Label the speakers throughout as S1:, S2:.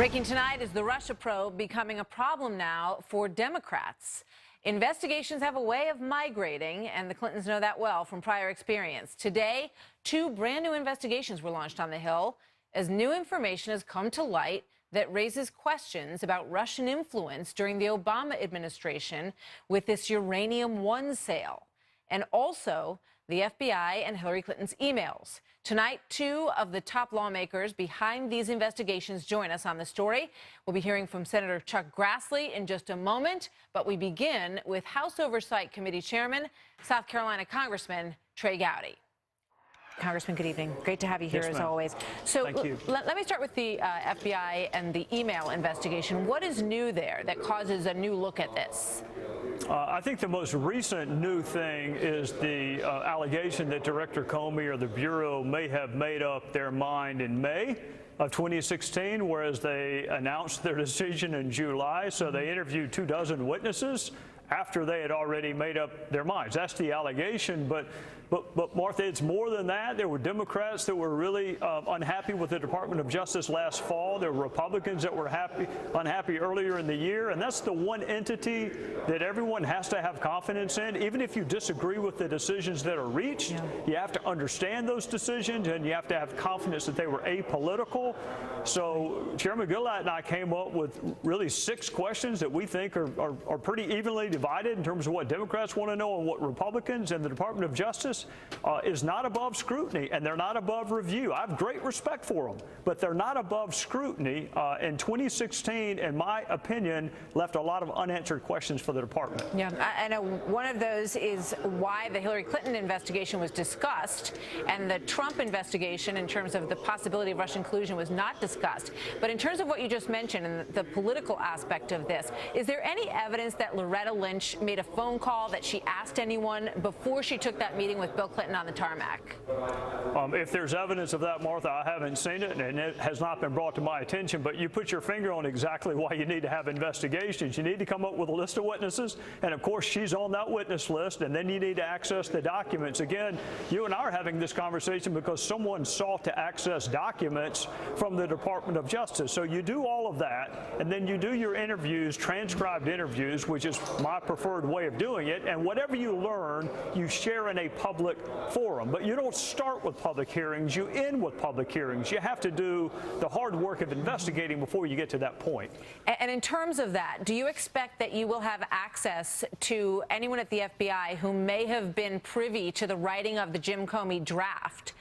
S1: Breaking tonight is the Russia probe becoming a problem now for Democrats. Investigations have a way of migrating, and the Clintons know that well from prior experience. Today, two brand new investigations were launched on the Hill as new information has come to light that raises questions about Russian influence during the Obama administration with this Uranium One sale, and also the FBI and Hillary Clinton's emails. Tonight, two of the top lawmakers behind these investigations join us on the story. We'll be hearing from Senator Chuck Grassley in just a moment, but we begin with House Oversight Committee Chairman, South Carolina Congressman Trey Gowdy. Congressman, good evening. Great to have you here, as always. So let me start with the FBI and the email investigation. What is new there that causes a new look at this?
S2: I think the most recent new thing is the allegation that Director Comey or the Bureau may have made up their mind in May of 2016, whereas they announced their decision in July. So they interviewed 24 witnesses after they had already made up their minds. That's the allegation. But Martha, it's more than that. There were Democrats that were really unhappy with the Department of Justice last fall. There were Republicans that were unhappy earlier in the year. And that's the one entity that everyone has to have confidence in. Even if you disagree with the decisions that are reached, you have to understand those decisions and you have to have confidence that they were apolitical. So Chairman Gillette and I came up with really 6 questions that we think are pretty evenly divided in terms of what Democrats want to know and what Republicans, and the Department of Justice is not above scrutiny, and they're not above review. I have great respect for them, but they're not above scrutiny. In 2016, in my opinion, left a lot of unanswered questions for the department.
S1: Yeah, I know one of those is why the Hillary Clinton investigation was discussed and the Trump investigation in terms of the possibility of Russian collusion was not discussed. But in terms of what you just mentioned and the political aspect of this, is there any evidence that Loretta Lynch made a phone call, that she asked anyone before she took that meeting with Bill Clinton on the tarmac?
S2: If there's evidence of that, Martha, I haven't seen it, and it has not been brought to my attention. But you put your finger on exactly why you need to have investigations. You need to come up with a list of witnesses, and of course she's on that witness list, and then you need to access the documents. Again, you and I are having this conversation because someone sought to access documents from the Department of Justice. So you do all of that, and then you do your interviews, transcribed interviews, which is my preferred way of doing it, and whatever you learn, you share in a public forum. But you don't start with public hearings, you end with public hearings. You have to do the hard work of investigating before you get to that point.
S1: And in terms of that, do you expect that you will have access to anyone at the FBI who may have been privy to the writing of the Jim Comey draft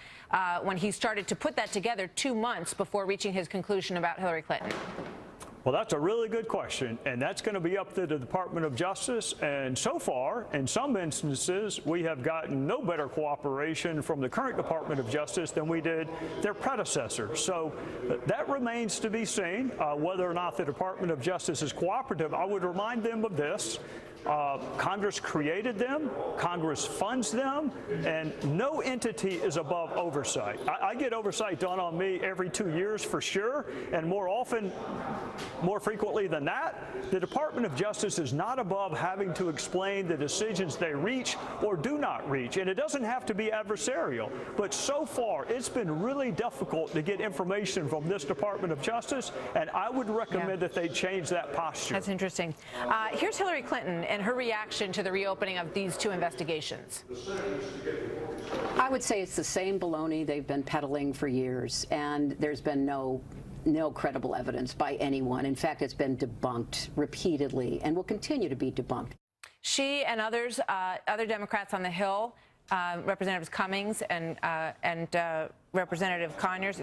S1: when he started to put that together 2 months before reaching his conclusion about Hillary Clinton?
S2: Well, that's a really good question, and that's going to be up to the Department of Justice. And so far, in some instances, we have gotten no better cooperation from the current Department of Justice than we did their predecessor. So that remains to be seen, whether or not the Department of Justice is cooperative. I would remind them of this. Congress created them, Congress funds them, and no entity is above oversight. I get oversight done on me every 2 years for sure, and more frequently than that, the Department of Justice is not above having to explain the decisions they reach or do not reach. And it doesn't have to be adversarial. But so far, it's been really difficult to get information from this Department of Justice, and I would recommend that they change that posture.
S1: That's interesting. Here's Hillary Clinton and her reaction to the reopening of these 2 investigations.
S3: I would say it's the same baloney they've been peddling for years, and there's been no credible evidence by anyone. In fact, it's been debunked repeatedly and will continue to be debunked.
S1: She and others, other Democrats on the Hill, Representatives Cummings and Representative Conyers,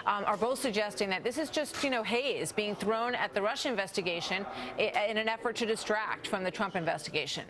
S1: are both suggesting that this is just, haze being thrown at the Russia investigation in an effort to distract from the Trump investigation.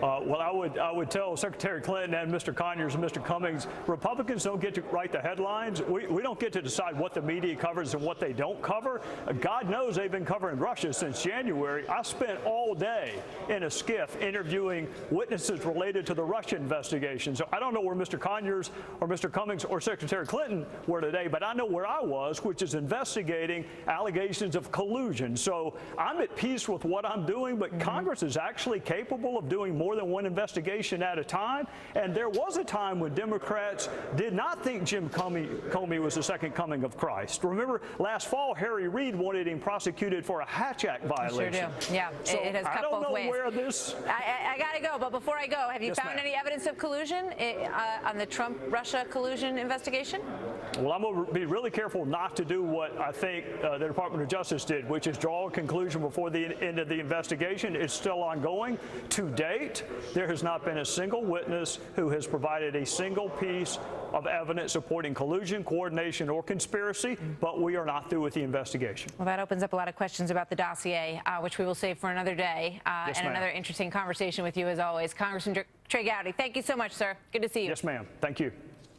S2: Well, I would tell Secretary Clinton and Mr. Conyers and Mr. Cummings, Republicans don't get to write the headlines. We don't get to decide what the media covers and what they don't cover. God knows they've been covering Russia since January. I spent all day in a skiff interviewing witnesses related to the Russia investigation. So I don't know where Mr. Conyers or Mr. Cummings or Secretary Clinton were today, but I know where I was, which is investigating allegations of collusion. So I'm at peace with what I'm doing, but Congress is actually capable of doing more more than one investigation at a time. And there was a time when Democrats did not think Jim Comey was the second coming of Christ. Remember, last fall, Harry Reid wanted him prosecuted for a Hatch Act violation.
S1: Sure do. Yeah,
S2: so
S1: it has cut both ways.
S2: I don't know where this...
S1: I got to go, but before I go, have you found any evidence of collusion on the Trump-Russia collusion investigation?
S2: Well, I'm going to be really careful not to do what I think the Department of Justice did, which is draw a conclusion before the end of the investigation. It's still ongoing. To date, there has not been a single witness who has provided a single piece of evidence supporting collusion, coordination, or conspiracy, but we are not through with the investigation.
S1: Well, that opens up a lot of questions about the dossier, which we will save for another day,
S2: Yes,
S1: and another interesting conversation with you as always. Congressman Trey Gowdy, thank you so much, sir. Good to see you.
S2: Yes, ma'am. Thank you.